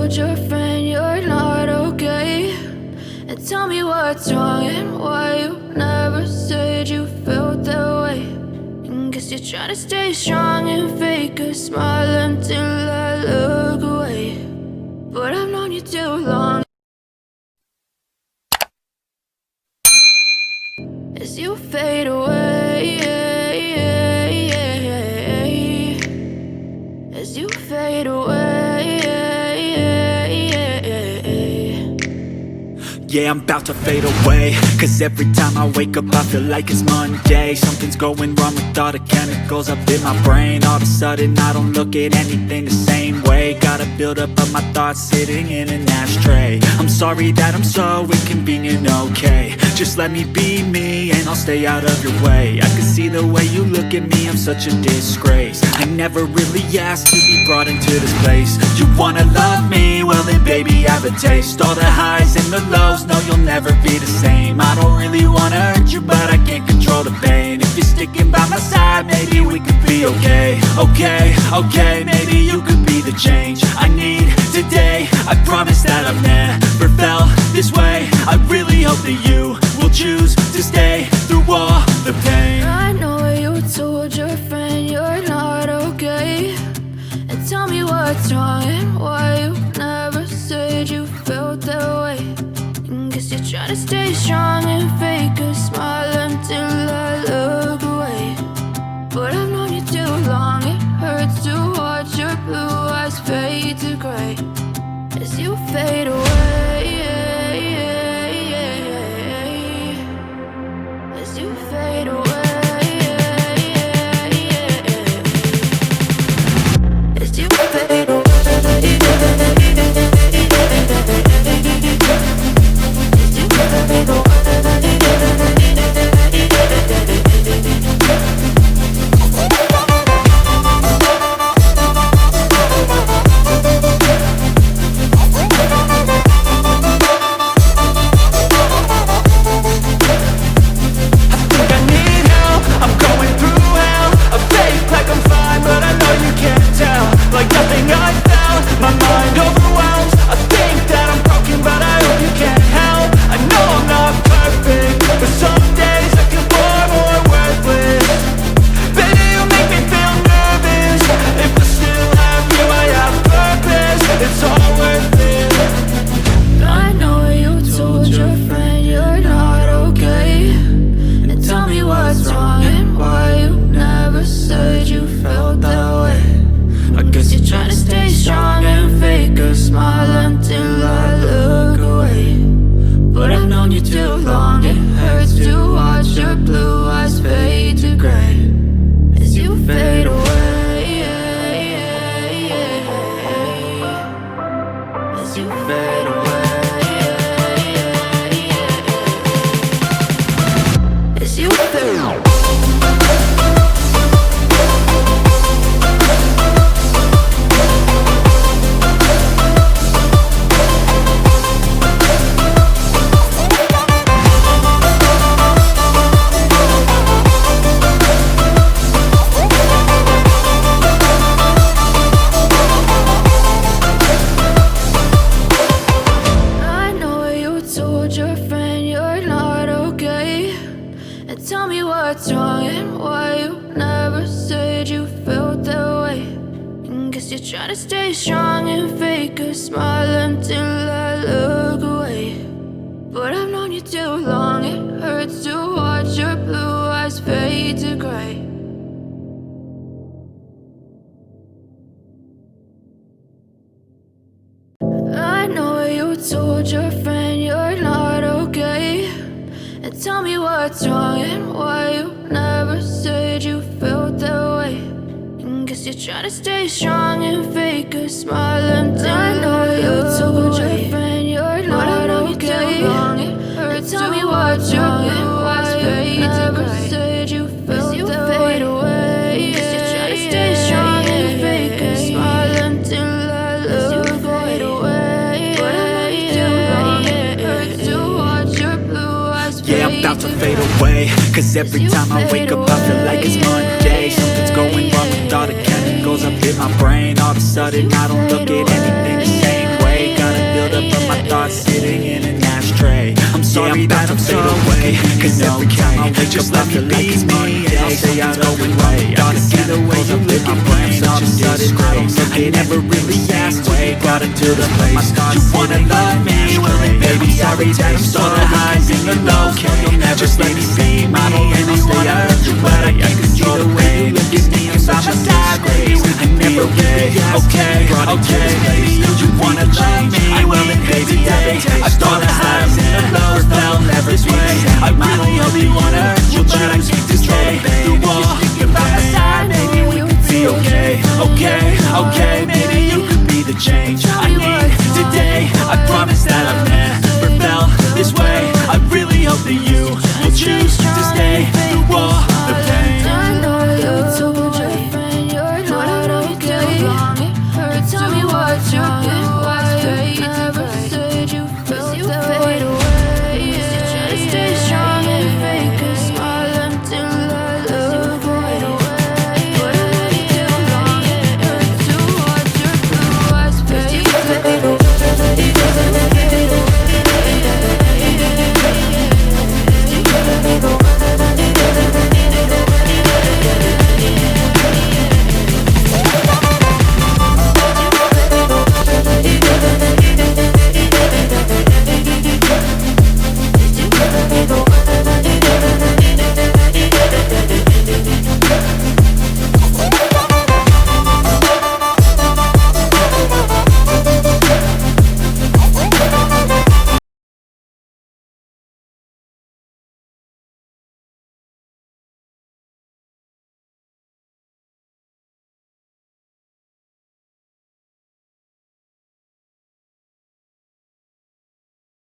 told your friend you're not okay? And tell me what's wrong and why you never said you felt that way. And guess you're trying to stay strong and fake a smile until I look away. But I've known you too long. As you fade away, as you fade away. Yeah, I'm about to fade away, cause every time I wake up I feel like it's Monday. Something's going wrong with all the chemicals up in my brain. All of a sudden I don't look at anything the same way. Gotta build up of my thoughts sitting in an ashtray. I'm sorry that I'm so inconvenient, okay? Just let me be me and I'll stay out of your way. I can see the way you look at me, I'm such a disgrace. I never really asked to be brought into this place. You wanna love me? Well then baby have a taste. All the highs and the lows, no you'll never be the same. I don't really wanna hurt you but I can't control the pain. If you're sticking by my side, maybe we could be okay. Okay, maybe you could be the change I need today. I promise that I've never felt this way. I really hope that you will choose to stay through all the pain. I know you told your friend you're not okay. And tell me what's wrong and why you never said you felt that way. And guess you're trying to stay strong and fake a smile until I look away. But I've known you too long, it hurts to watch your blue eyes fade to gray. As you fade away, as you fade away, as you fade away. Cause every time I wake up I feel like it's Monday. Something's going wrong with all the chemicals up in my brain. All of a sudden I don't look at anything the same way. buildup of my thoughts sitting in an ashtray. I'm sorry that I'm so away, cause every time I wake up I feel like it's Monday. I'll say I don't away, I can see the way you look at me. All of a sudden I don't look at never really asked way. Got into the place, you wanna love me? Well then baby, sorry that I'm so high in the low. You'll never let me be my only one. But I can't control the way you look at me. I'm such a sideways. I never really okay. You wanna love me? Well then baby, I saw the highs and the lows, fell every way. I really hope you wanna hurt you, but I can't control the wall. You're by my side, maybe we could be okay. Maybe you could be the change I need today. I promise that I've never felt this way. I really hope that you will choose to stay through all the pain. I know you told your friend you're not okay, but tell me what's wrong.